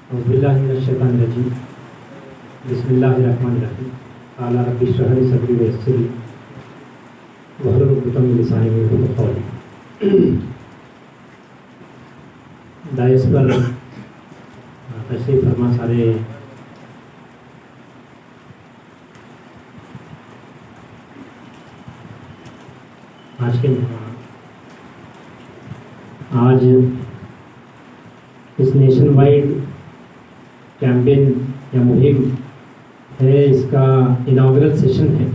औज़ुबिल्लाहिमिनश्शैतानिर्रजीम बिस्मिल्लाहिर्रहमानिर्रहीम क़ाला रब्बि इश्रह ली सदरी वयस्सिर ली वहलुल उक़दतम मिन लिसानी यफ़क़हू क़ौली। दाइस पर तशरीफ़ फरमा सारे आज इस नेशन वाइड कैंपेन या मुहिम है, इसका इनाग्रल सेशन है।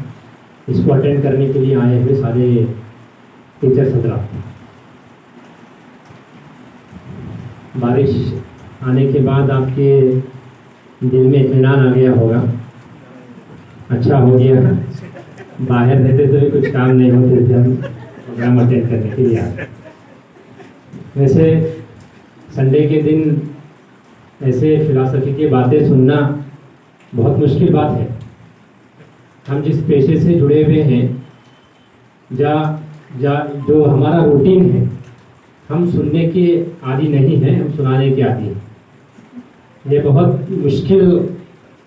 इसको अटेंड करने के लिए आए हुए सारे टीचर्स हज़रात, बारिश आने के बाद आपके दिल में इत्मीनान आ गया होगा, अच्छा हो गया। बाहर रहते तो भी कुछ काम नहीं होते थे, हम प्रोग्राम अटेंड करने के लिए आए। वैसे संडे के दिन ऐसे फिलॉसफी की बातें सुनना बहुत मुश्किल बात है। हम जिस पेशे से जुड़े हुए हैं, जो हमारा रूटीन है, हम सुनने के आदी नहीं हैं, हम सुनाने के आदी हैं। ये बहुत मुश्किल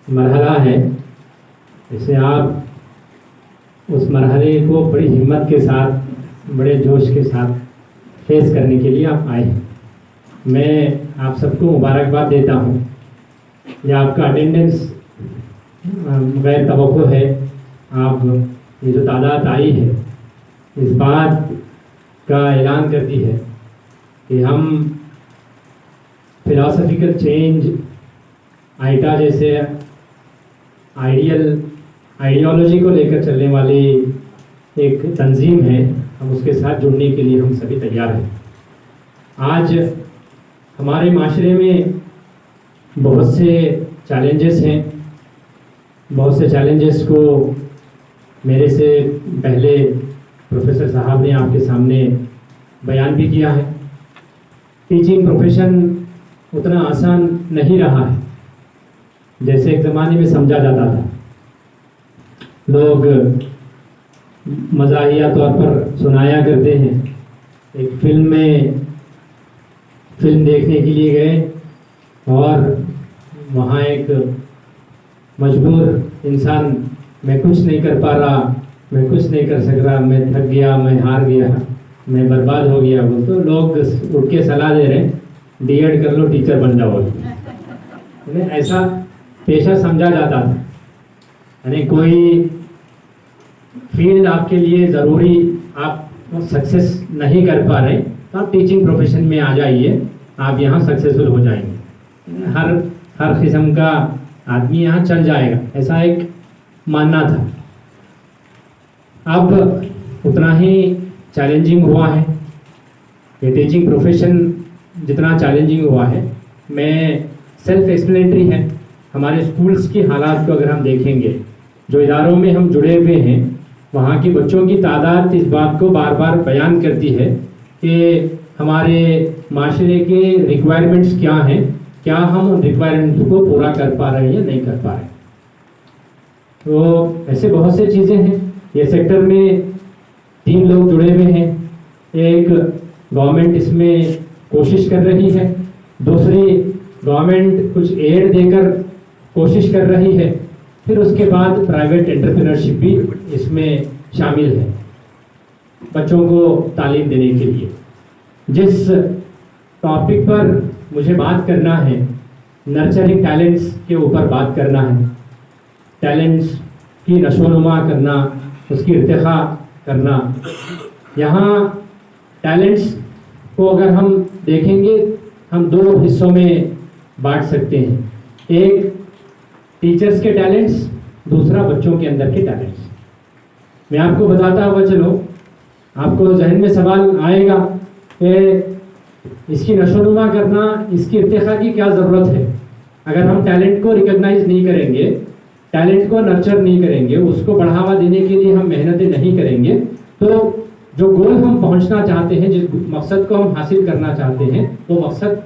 मरहला है। जैसे आप उस मरहले को बड़ी हिम्मत के साथ, बड़े जोश के साथ फेस करने के लिए आप आए हैं। मैं आप सबको मुबारकबाद देता हूँ। यह आपका अटेंडेंस गैर तवक्को है। आप ये जो तादाद आई है, इस बात का ऐलान करती है कि हम फिलॉसफिकल चेंज, आइटा जैसे आइडियोलॉजी को लेकर चलने वाली एक तंजीम है, हम उसके साथ जुड़ने के लिए हम सभी तैयार हैं। आज हमारे माशरे में बहुत से चैलेंजेस हैं। बहुत से चैलेंजेस को मेरे से पहले प्रोफेसर साहब ने आपके सामने बयान भी किया है। टीचिंग प्रोफेशन उतना आसान नहीं रहा है जैसे एक ज़माने में समझा जाता था। लोग मज़ाहिया तौर पर सुनाया करते हैं। एक फिल्म देखने के लिए गए और वहाँ एक मजबूर इंसान, मैं कुछ नहीं कर पा रहा, मैं कुछ नहीं कर सक रहा, मैं थक गया, मैं हार गया, मैं बर्बाद हो गया, वो तो लोग उठ के सलाह दे रहे हैं, डीएड कर लो, टीचर बन जाओ। ऐसा पेशा समझा जाता था। यानी कोई फील्ड आपके लिए ज़रूरी, आप सक्सेस नहीं कर पा रहे तो आप टीचिंग प्रोफेशन में आ जाइए, आप यहाँ सक्सेसफुल हो जाएंगे। हर किस्म का आदमी यहाँ चल जाएगा, ऐसा एक मानना था। अब उतना ही चैलेंजिंग हुआ है ये टीचिंग प्रोफेशन, जितना चैलेंजिंग हुआ है। मैं सेल्फ एक्सप्लेनेटरी है। हमारे स्कूल्स की हालात को अगर हम देखेंगे, जो इदारों में हम जुड़े हुए हैं, वहाँ के बच्चों की तादाद इस बात को बार बार बयान करती है कि हमारे माशरे के रिक्वायरमेंट्स क्या हैं, क्या हम उन रिक्वायरमेंट्स को पूरा कर पा रहे हैं या नहीं कर पा रहे। तो ऐसे बहुत से चीज़ें हैं। ये सेक्टर में 3 लोग जुड़े हुए हैं। एक गवर्नमेंट इसमें कोशिश कर रही है, दूसरी गवर्नमेंट कुछ एड देकर कोशिश कर रही है, फिर उसके बाद प्राइवेट एंटरप्रेन्योरशिप भी इसमें शामिल है बच्चों को तालीम देने के लिए। जिस टॉपिक पर मुझे बात करना है, नर्चरिंग टैलेंट्स के ऊपर बात करना है। टैलेंट्स की नशोनुमा करना, उसकी इर्तिखा करना। यहाँ टैलेंट्स को अगर हम देखेंगे, हम 2 हिस्सों में बांट सकते हैं। एक टीचर्स के टैलेंट्स, दूसरा बच्चों के अंदर के टैलेंट्स। मैं आपको बताता हुआ चलो, आपको जहन में सवाल आएगा कि इसकी नशोनुमा करना, इसकी इर्तिखा की क्या ज़रूरत है। अगर हम टैलेंट को रिकॉग्नाइज नहीं करेंगे, टैलेंट को नर्चर नहीं करेंगे, उसको बढ़ावा देने के लिए हम मेहनतें नहीं करेंगे, तो जो गोल हम पहुंचना चाहते हैं, जिस मकसद को हम हासिल करना चाहते हैं, वो मकसद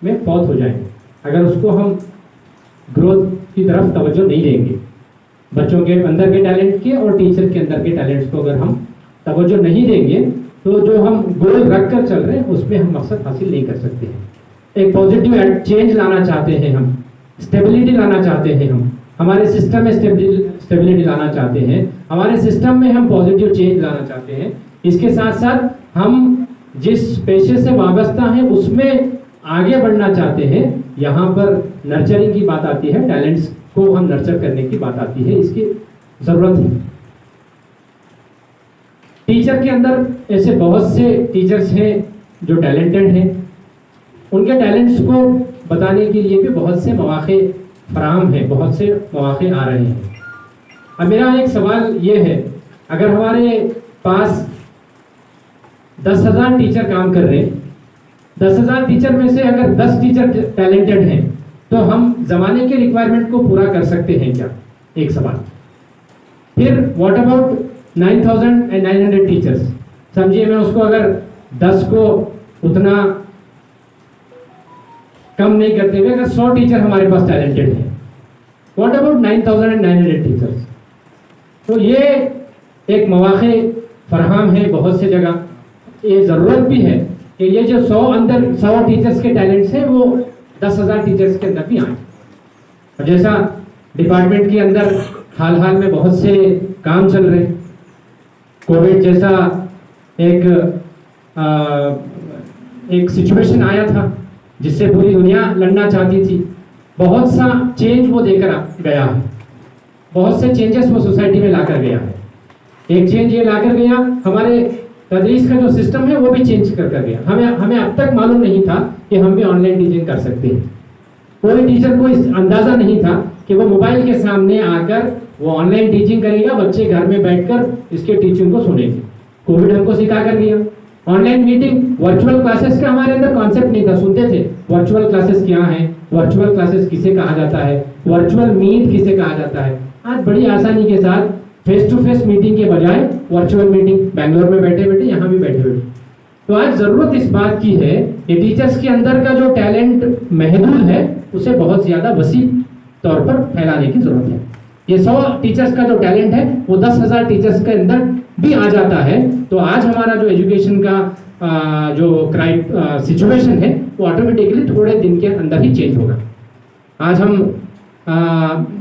में फौत हो जाएंगे। अगर उसको हम ग्रोथ की तरफ तवज्जो नहीं देंगे, बच्चों के अंदर के टैलेंट के और टीचर के अंदर के टैलेंट्स को अगर हम तवज्जो नहीं देंगे, तो जो हम गोल रख कर चल रहे हैं उसमें हम मकसद हासिल नहीं कर सकते हैं। एक पॉजिटिव चेंज लाना चाहते हैं, हम स्टेबिलिटी लाना चाहते हैं, हम हमारे सिस्टम में स्टेबिलिटी लाना चाहते हैं, हमारे सिस्टम में हम पॉजिटिव चेंज लाना चाहते हैं। इसके साथ साथ हम जिस पेशे से वाबस्ता हैं उसमें आगे बढ़ना चाहते हैं। यहाँ पर नर्चरिंग की बात आती है, टैलेंट्स को हम नर्चर करने की बात आती है, इसकी ज़रूरत है। टीचर के अंदर ऐसे बहुत से टीचर्स हैं जो टैलेंटेड हैं, उनके टैलेंट्स को बताने के लिए भी बहुत से मौके फराहम हैं, बहुत से मौके आ रहे हैं। अब मेरा एक सवाल ये है, अगर हमारे पास 10,000 टीचर काम कर रहे हैं, 10,000 टीचर में से अगर 10 टीचर टैलेंटेड हैं, तो हम ज़माने के रिक्वायरमेंट को पूरा कर सकते हैं क्या? एक सवाल। फिर व्हाट अबाउट 9,900 टीचर्स? समझिए मैं उसको अगर 10 को उतना कम नहीं करते हुए अगर 100 टीचर हमारे पास टैलेंटेड हैं, व्हाट अबाउट 9,900 टीचर्स? तो ये एक मौके फराहम है बहुत से जगह। ये ज़रूरत भी है कि ये जो 100 टीचर्स के टैलेंट्स हैं वो 10,000 टीचर्स के अंदर भी आए। और जैसा डिपार्टमेंट के अंदर हाल में बहुत से काम चल रहे, कोविड जैसा एक सिचुएशन आया था जिससे पूरी दुनिया लड़ना चाहती थी, बहुत सा चेंज वो देकर गया है, बहुत से चेंजेस वो सोसाइटी में लाकर गया है। एक चेंज ये लाकर गया, हमारे तदरीस का जो सिस्टम है वो भी चेंज कर गया। हमें अब तक मालूम नहीं था कि हम भी ऑनलाइन टीचिंग कर सकते हैं। कोई टीचर को इस अंदाज़ा नहीं था कि वो मोबाइल के सामने आकर वो ऑनलाइन टीचिंग करेगा, बच्चे घर में बैठकर इसके टीचिंग को सुनेंगे। कोविड हमको सिखा कर गया। ऑनलाइन मीटिंग, वर्चुअल क्लासेस का हमारे अंदर कॉन्सेप्ट नहीं था, सुनते थे वर्चुअल क्लासेस क्या है, वर्चुअल क्लासेस किसे कहा जाता है, वर्चुअल मीट किसे कहा जाता है। आज बड़ी आसानी के साथ फेस टू फेस मीटिंग के बजाय वर्चुअल मीटिंग, बेंगलोर में बैठे बैठे, यहाँ भी बैठे बैठे। तो आज ज़रूरत इस बात की है कि टीचर्स के अंदर का जो टैलेंट महदूद है उसे बहुत ज़्यादा वसी तौर पर फैलाने की ज़रूरत है। ये 100 टीचर्स का जो टैलेंट है वो 10,000 टीचर्स के अंदर भी आ जाता है, तो आज हमारा जो एजुकेशन का जो सिचुएशन है वो ऑटोमेटिकली थोड़े दिन के अंदर ही चेंज होगा। आज हम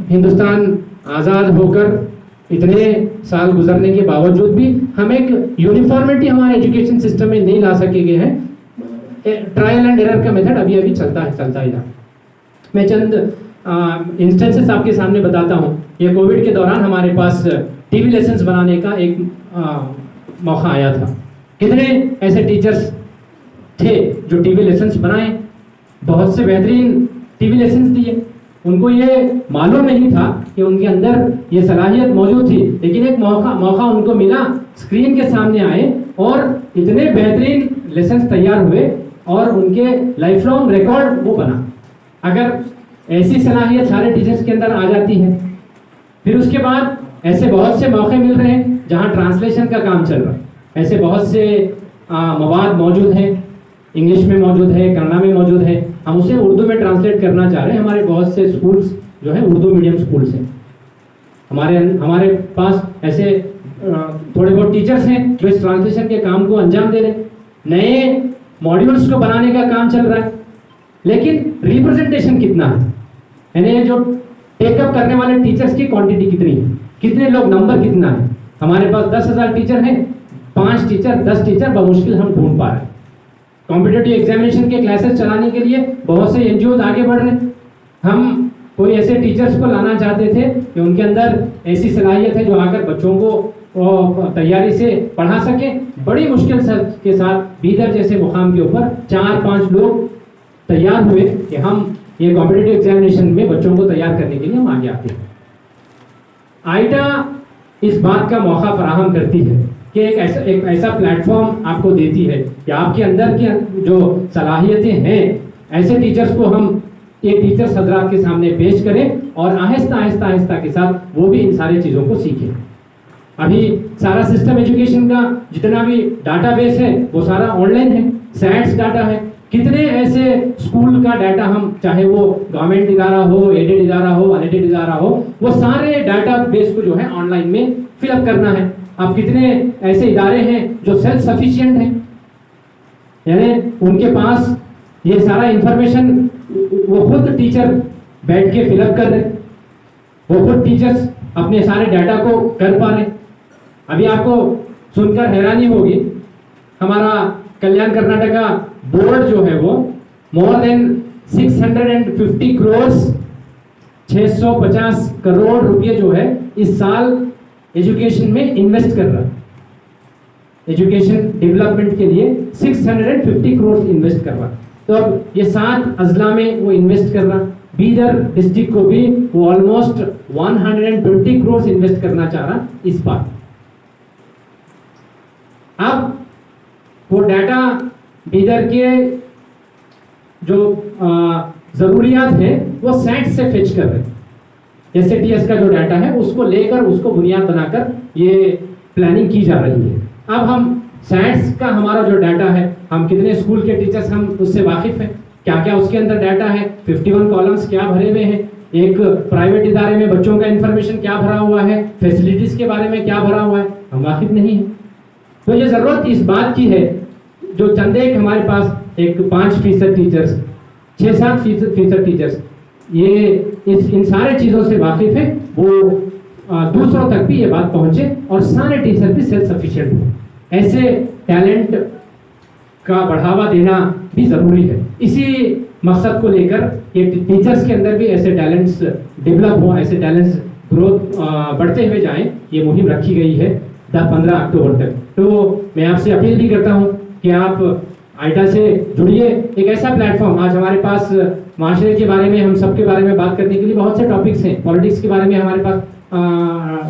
हिंदुस्तान आज़ाद होकर इतने साल गुजरने के बावजूद भी हम एक यूनिफॉर्मिटी हमारे एजुकेशन सिस्टम में नहीं ला सके हैं। ट्रायल एंड एरर का मेथड अभी चलता ही रहा। मैं चंद इंस्टेंसेस आपके सामने बताता हूँ। ये कोविड के दौरान हमारे पास टीवी लेसन्स बनाने का एक मौका आया था। कितने ऐसे टीचर्स थे जो टीवी लेसन्स बनाए, बहुत से बेहतरीन टीवी लेसन्स दिए। उनको ये मालूम नहीं था कि उनके अंदर ये सलाहियत मौजूद थी, लेकिन एक मौका उनको मिला, स्क्रीन के सामने आए और इतने बेहतरीन लेसन्स तैयार हुए और उनके लाइफ लॉन्ग रिकॉर्ड वो बना। अगर ऐसी सलाहियत सारे टीचर्स के अंदर आ जाती है, फिर उसके बाद ऐसे बहुत से मौके मिल रहे हैं जहाँ ट्रांसलेशन का काम चल रहा है। ऐसे बहुत से मवाद मौजूद हैं, इंग्लिश में मौजूद है, कन्नड़ा में मौजूद है, हम उसे उर्दू में ट्रांसलेट करना चाह रहे हैं। हमारे बहुत से स्कूल्स जो है उर्दू मीडियम स्कूल्स हैं। हमारे पास ऐसे थोड़े बहुत टीचर्स हैं जो इस ट्रांसलेशन के काम को अंजाम दे रहे हैं। नए मॉड्यूल्स को बनाने का काम चल रहा है, लेकिन रिप्रेजेंटेशन कितना है, यानी जो टेकअप करने वाले टीचर्स की क्वांटिटी कितनी है, कितने लोग, नंबर कितना है। हमारे पास 10,000 टीचर हैं, 5 टीचर 10 टीचर बमुश्किल हम ढूंढ पा रहे हैं। कॉम्पिटिटिव एग्जामिनेशन के क्लासेस चलाने के लिए बहुत से एनजीओ आगे बढ़ रहे हैं। हम कोई ऐसे टीचर्स को लाना चाहते थे कि उनके अंदर ऐसी सलाहियत है जो आकर बच्चों को तैयारी से पढ़ा सके। बड़ी मुश्किल के साथ बीदर जैसे मुकाम के ऊपर 4-5 लोग तैयार हुए कि हम ये कॉम्पिटिटिव एग्जामिनेशन में बच्चों को तैयार करने के लिए हम आगे आते हैं। आईटा इस बात का मौका फराहम करती है कि एक ऐसा प्लेटफॉर्म आपको देती है कि आपके अंदर की जो सलाहियतें हैं, ऐसे टीचर्स को हम एक टीचर्स हजरात के सामने पेश करें और आहिस्ता के साथ वो भी इन सारी चीज़ों को सीखें। अभी सारा सिस्टम एजुकेशन का जितना भी डाटाबेस है वो सारा ऑनलाइन है, सैट्स डाटा है। कितने ऐसे स्कूल का डाटा, हम चाहे वो गवर्नमेंट इदारा हो, एडेड इदारा हो, अनएडेड इदारा हो, वो सारे डाटा बेस को जो है ऑनलाइन में फिलअप करना है। अब कितने ऐसे इदारे हैं जो सेल्फ सफिशिएंट हैं, यानी उनके पास ये सारा इंफॉर्मेशन वो खुद टीचर बैठ के फिलअप कर रहे, वो खुद टीचर्स अपने सारे डाटा को कर पा रहे। अभी आपको सुनकर हैरानी होगी, हमारा कल्याण कर्नाटका बोर्ड जो है वो मोर देन 650 करोड़ 650 करोड़ रुपए जो है इस साल एजुकेशन में इन्वेस्ट कर रहा है। एजुकेशन डेवलपमेंट के लिए 650 करोड़ इन्वेस्ट कर रहा। तो अब ये 7 अजला में वो इन्वेस्ट कर रहा। बीदर डिस्ट्रिक्ट को भी वो ऑलमोस्ट 120 करोड़ इन्वेस्ट करना चाह रहा इस बार। अब वो डाटा बीदर के जो जरूरियात है वो सेट से फेच कर रहे हैं। SATS का जो डाटा है उसको लेकर उसको बुनियाद बनाकर ये प्लानिंग की जा रही है। अब हम सैट्स का हमारा जो डाटा है, हम कितने स्कूल के टीचर्स हम उससे वाकिफ हैं, क्या क्या उसके अंदर डाटा है, 51 कॉलम्स क्या भरे हुए हैं, एक प्राइवेट इदारे में बच्चों का इंफॉर्मेशन क्या भरा हुआ है, फैसिलिटीज के बारे में क्या भरा हुआ है, हम वाकिफ नहीं है। तो ये जरूरत इस बात की है, जो चंद एक हमारे पास एक 5% टीचर्स, 6-7% टीचर्स ये इन सारे चीज़ों से वाकिफ है, वो दूसरों तक भी ये बात पहुंचे और सारे टीचर भी सेल्फ सफिशिएंट हो। ऐसे टैलेंट का बढ़ावा देना भी जरूरी है। इसी मकसद को लेकर ये टीचर्स के अंदर भी ऐसे टैलेंट्स डेवलप हो, ऐसे टैलेंट्स ग्रोथ बढ़ते हुए जाएं, ये मुहिम रखी गई है 15 अक्टूबर तक। तो मैं आपसे अपील भी करता हूं कि आप आइटा से जुड़िए। एक ऐसा प्लेटफॉर्म, आज हमारे पास माशरे के बारे में, हम सब के बारे में बात करने के लिए बहुत से टॉपिक्स हैं, पॉलिटिक्स के बारे में हमारे पास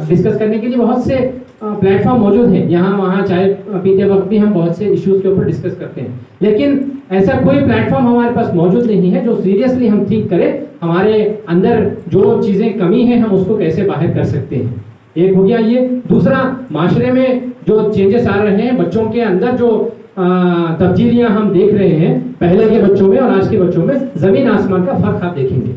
डिस्कस करने के लिए बहुत से प्लेटफॉर्म मौजूद हैं। यहाँ वहाँ चाय पीते वक्त भी हम बहुत से इश्यूज के ऊपर डिस्कस करते हैं, लेकिन ऐसा कोई प्लेटफॉर्म हमारे पास मौजूद नहीं है जो सीरियसली हम थिंक करें हमारे अंदर जो चीज़ें कमी है हम उसको कैसे बाहर कर सकते हैं। एक हो गया ये। दूसरा, माशरे में जो चेंजेस आ रहे हैं, बच्चों के अंदर जो तब्दीलियां हम देख रहे हैं, पहले के बच्चों में और आज के बच्चों में जमीन आसमान का फर्क आप देखेंगे।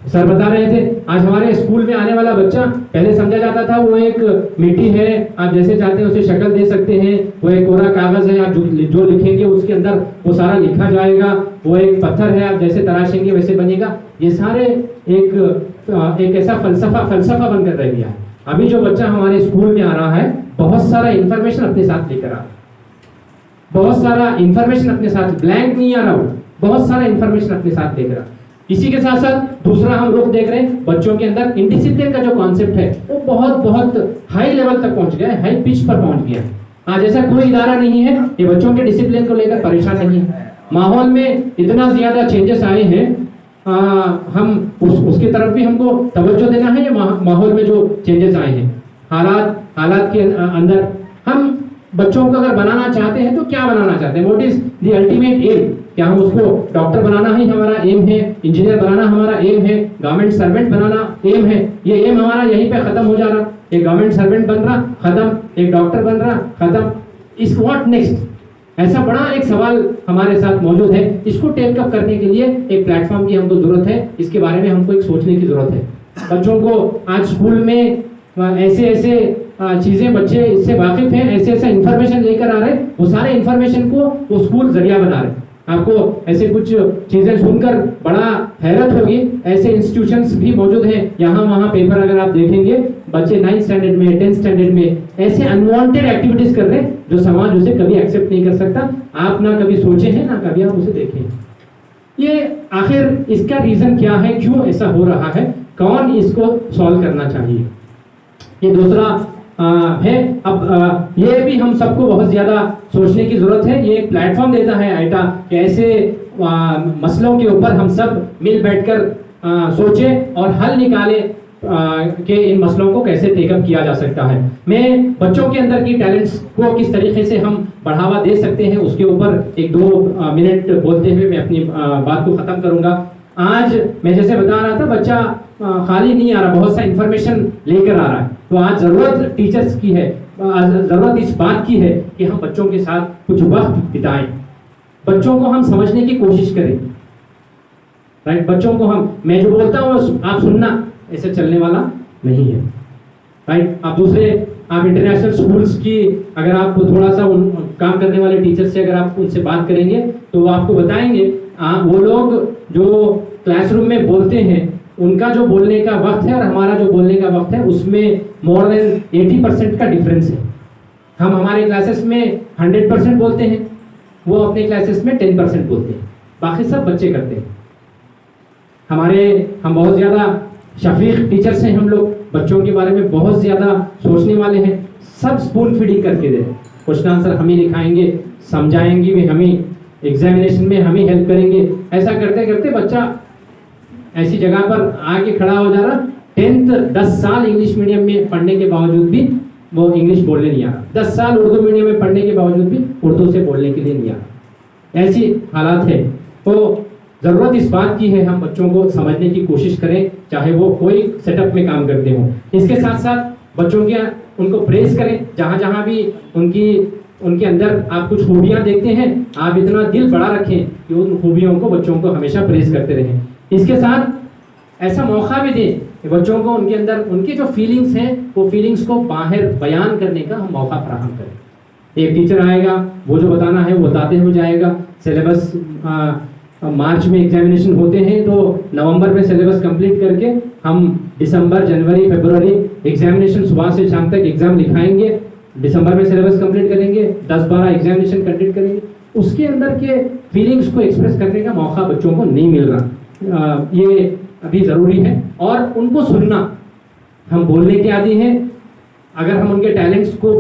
सर बता रहे थे, आज हमारे स्कूल में आने वाला बच्चा पहले समझा जाता था वो एक मिट्टी है, आप जैसे चाहते हैं उसे शक्ल दे सकते हैं, वो एक कोरा कागज है, आप जो लिखेंगे उसके अंदर वो सारा लिखा जाएगा, वो एक पत्थर है, आप जैसे तराशेंगे वैसे बनेगा। ये सारे एक ऐसा फलसफा बनकर रह गया है। अभी जो बच्चा हमारे स्कूल में आ रहा है बहुत सारा इंफॉर्मेशन अपने साथ लेकर आ रहा है, बहुत सारा इंफॉर्मेशन अपने साथ, ब्लैंक नहीं आ रहा, वो बहुत सारा इंफॉर्मेशन अपने साथ लेकर आ। इसी के साथ साथ दूसरा हम लोग देख रहे हैं बच्चों के अंदर इंडिसिप्लिन का जो कॉन्सेप्ट है वो बहुत हाई लेवल तक पहुंच गया है, हाई पिच पर पहुंच गया है। आज ऐसा कोई इदारा नहीं है ये बच्चों के डिसिप्लिन को लेकर परेशान नहीं है। माहौल में इतना ज्यादा चेंजेस आए हैं, हम उसकी तरफ भी हमको तवज्जो देना है। ये माहौल में जो चेंजेस आए हैं, हालात के अंदर हम बच्चों को अगर बनाना चाहते हैं तो क्या बनाना चाहते हैं, what is the ultimate aim? क्या हम उसको डॉक्टर बनाना ही हमारा एम है, इंजीनियर बनाना हमारा एम है, गवर्नमेंट सर्वेंट बनाना एम है? ये एम हमारा यहीं पे खत्म हो जा रहा, एक गवर्नमेंट सर्वेंट बन रहा खत्म, एक डॉक्टर बन रहा खत्म, इस व्हाट नेक्स्ट? ऐसा बड़ा एक सवाल हमारे साथ मौजूद है। इसको टेक अप करने के लिए एक प्लेटफॉर्म की हमको जरूरत है, इसके बारे में हमको एक सोचने की जरूरत है। बच्चों को आज स्कूल में ऐसे चीजें बच्चे इससे वाकिफ हैं, ऐसे इंफॉर्मेशन लेकर आ रहे हैं, वो सारे इंफॉर्मेशन को वो स्कूल जरिया बना रहे हैं। आपको ऐसे कुछ चीजें सुनकर बड़ा हैरत होगी, ऐसे इंस्टीट्यूशंस भी मौजूद हैं। यहाँ वहाँ पेपर अगर आप देखेंगे, बच्चे 9th स्टैंडर्ड में 10th स्टैंडर्ड में ऐसे अनवांटेड एक्टिविटीज कर रहे हैं जो समाज उसे कभी एक्सेप्ट नहीं कर सकता। आप ना कभी सोचे हैं ना कभी आप उसे देखें। ये आखिर इसका रीजन क्या है, क्यों ऐसा हो रहा है, कौन इसको सॉल्व करना चाहिए, ये दूसरा है। अब ये भी हम सबको बहुत ज्यादा सोचने की जरूरत है। ये एक प्लेटफॉर्म देता है आइटा कि ऐसे मसलों के ऊपर हम सब मिल बैठकर सोचें और हल निकालें कि इन मसलों को कैसे टेकअप किया जा सकता है। मैं बच्चों के अंदर की टैलेंट्स को किस तरीके से हम बढ़ावा दे सकते हैं उसके ऊपर 1-2 मिनट बोलते हुए मैं अपनी बात को खत्म करूंगा। आज मैं जैसे बता रहा था, बच्चा खाली नहीं आ रहा, बहुत सा इंफॉर्मेशन लेकर आ रहा है। तो आज जरूरत टीचर्स की है, जरूरत इस बात की है कि हम बच्चों के साथ कुछ वक्त बिताएं, बच्चों को हम समझने की कोशिश करें। राइट, बच्चों को मैं जो बोलता हूँ आप सुनना, ऐसे चलने वाला नहीं है। राइट, आप इंटरनेशनल स्कूल्स की अगर आप थोड़ा सा काम करने वाले टीचर्स से अगर आप उनसे बात करेंगे तो वो आपको बताएंगे वो लोग जो क्लासरूम में बोलते हैं उनका जो बोलने का वक्त है और हमारा जो बोलने का वक्त है उसमें मोर देन 80% का डिफरेंस है। हम हमारे क्लासेस में 100% बोलते हैं, वो अपने क्लासेस में 10% बोलते हैं, बाकी सब बच्चे करते हैं। हम बहुत ज़्यादा शफीक टीचर्स हैं, हम लोग बच्चों के बारे में बहुत ज़्यादा सोचने वाले हैं। सब स्पून फीडिंग करके दे रहे हैं, क्वेश्चन आंसर हम ही लिखाएंगे, समझाएंगे भी हम ही, एग्जामिनेशन में हम ही हेल्प करेंगे। ऐसा करते करते बच्चा ऐसी जगह पर आके खड़ा हो जा रहा, 10th 10 साल इंग्लिश मीडियम में पढ़ने के बावजूद भी वो इंग्लिश बोलने नहीं आ रहा, 10 साल उर्दू मीडियम में पढ़ने के बावजूद भी उर्दू से बोलने के लिए नहीं आ रहा। ऐसी हालात है। तो ज़रूरत इस बात की है हम बच्चों को समझने की कोशिश करें, चाहे वो कोई सेटअप में काम करते हों। इसके साथ साथ बच्चों के उनको प्रेस करें, जहाँ जहाँ भी उनके अंदर आप कुछ खूबियाँ देखते हैं, आप इतना दिल बड़ा रखें कि उन खूबियों को बच्चों को हमेशा प्रेस करते रहें। इसके साथ ऐसा मौका भी दें कि बच्चों को उनके अंदर उनकी जो फीलिंग्स हैं वो फीलिंग्स को बाहर बयान करने का हम मौका फराहम करें। एक टीचर आएगा, वो जो बताना है वो बताते हुए जाएगा। सिलेबस मार्च में एग्जामिनेशन होते हैं, तो नवंबर में सिलेबस कंप्लीट करके हम दिसंबर, जनवरी, फरवरी एग्जामिनेशन सुबह से शाम तक एग्जाम लिखाएंगे। दिसंबर में सिलेबस कंप्लीट करेंगे, 10-12 एग्जामिनेशन कंप्लीट करेंगे। उसके अंदर के फीलिंग्स को एक्सप्रेस करने का मौका बच्चों को नहीं मिल रहा, ये अभी ज़रूरी है। और उनको सुनना, हम बोलने के आदी हैं, अगर हम उनके टैलेंट्स को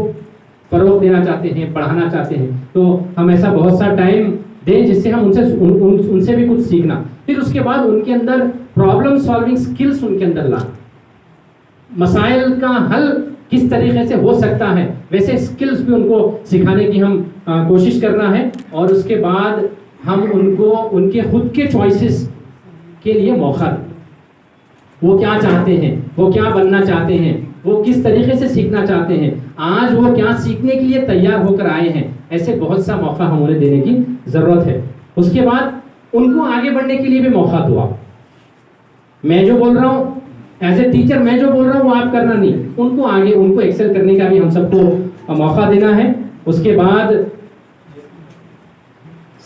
फरोग देना चाहते हैं, पढ़ाना चाहते हैं, तो हम ऐसा बहुत सा टाइम दें जिससे हम उनसे भी कुछ सीखना। फिर उसके बाद उनके अंदर प्रॉब्लम सॉल्विंग स्किल्स उनके अंदर लाना, मसाइल का हल किस तरीके से हो सकता है वैसे स्किल्स भी उनको सिखाने की हम कोशिश करना है। और उसके बाद हम उनको उनके खुद के चॉइसेस के लिए मौका दें। वो क्या चाहते हैं, वो क्या बनना चाहते हैं, वो किस तरीके से सीखना चाहते हैं, आज वो क्या सीखने के लिए तैयार होकर आए हैं, ऐसे बहुत सा मौका हम उन्हें देने की ज़रूरत है। उसके बाद उनको आगे बढ़ने के लिए भी मौका दो। आप, मैं जो बोल रहा हूँ एज ए टीचर, मैं जो बोल रहा हूँ वो आप करना नहीं, उनको आगे उनको एक्सेल करने का भी हम सबको मौका देना है। उसके बाद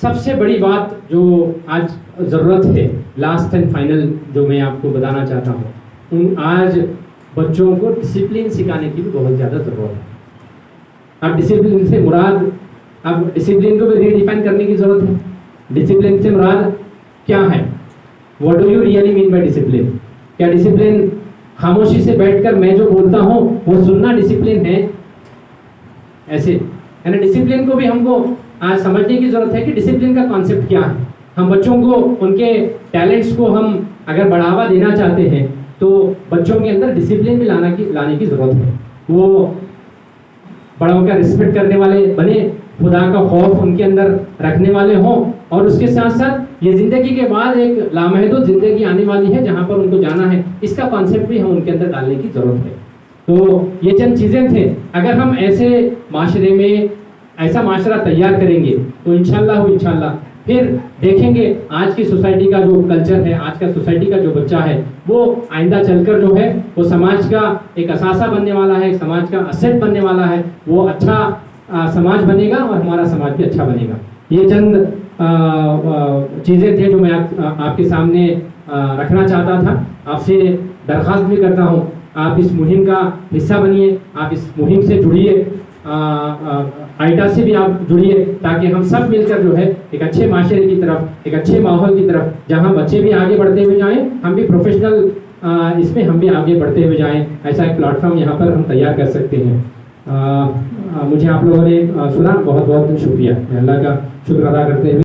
सबसे बड़ी बात जो आज ज़रूरत है, लास्ट एंड फाइनल जो मैं आपको बताना चाहता हूँ, आज बच्चों को डिसिप्लिन सिखाने की भी बहुत ज़्यादा ज़रूरत है। अब डिसिप्लिन से मुराद, अब डिसिप्लिन को भी रीडिफाइन करने की ज़रूरत है। डिसिप्लिन से मुराद क्या है, what do you really mean by discipline? क्या डिसिप्लिन खामोशी से बैठकर मैं जो बोलता हूँ वो सुनना डिसिप्लिन है? ऐसे है ना। डिसिप्लिन को भी हमको आज समझने की ज़रूरत है कि डिसिप्लिन का कॉन्सेप्ट क्या है। हम बच्चों को उनके टैलेंट्स को हम अगर बढ़ावा देना चाहते हैं तो बच्चों के अंदर डिसिप्लिन भी लाने की ज़रूरत है। वो बड़ों का रिस्पेक्ट करने वाले बने, खुदा का खौफ उनके अंदर रखने वाले हों, और उसके साथ साथ ये ज़िंदगी के बाद एक लामहदूद ज़िंदगी आने वाली है जहाँ पर उनको जाना है, इसका कॉन्सेप्ट भी हम उनके अंदर डालने की ज़रूरत है। तो ये चंद चीज़ें थे। अगर हम ऐसे माशरे में ऐसा माशरा तैयार करेंगे तो इंशाल्लाह फिर देखेंगे आज की सोसाइटी का जो कल्चर है, आज का सोसाइटी का जो बच्चा है, वो आइंदा चलकर जो है वो समाज का एक असासा बनने वाला है, समाज का असेट बनने वाला है। वो अच्छा समाज बनेगा और हमारा समाज भी अच्छा बनेगा। ये चंद चीज़ें थे जो मैं आपके सामने रखना चाहता था। आपसे दरख्वास्त भी करता हूँ, आप इस मुहिम का हिस्सा बनिए, आप इस मुहिम से जुड़िए, आइटा से भी आप जुड़िए, ताकि हम सब मिलकर जो है एक अच्छे माशरे की तरफ, एक अच्छे माहौल की तरफ, जहाँ बच्चे भी आगे बढ़ते हुए जाएं, हम भी प्रोफेशनल इसमें हम भी आगे बढ़ते हुए जाएं, ऐसा एक प्लेटफॉर्म यहाँ पर हम तैयार कर सकते हैं। मुझे आप लोगों ने सुना, बहुत बहुत शुक्रिया। अल्लाह का शुक्र अदा करते हुए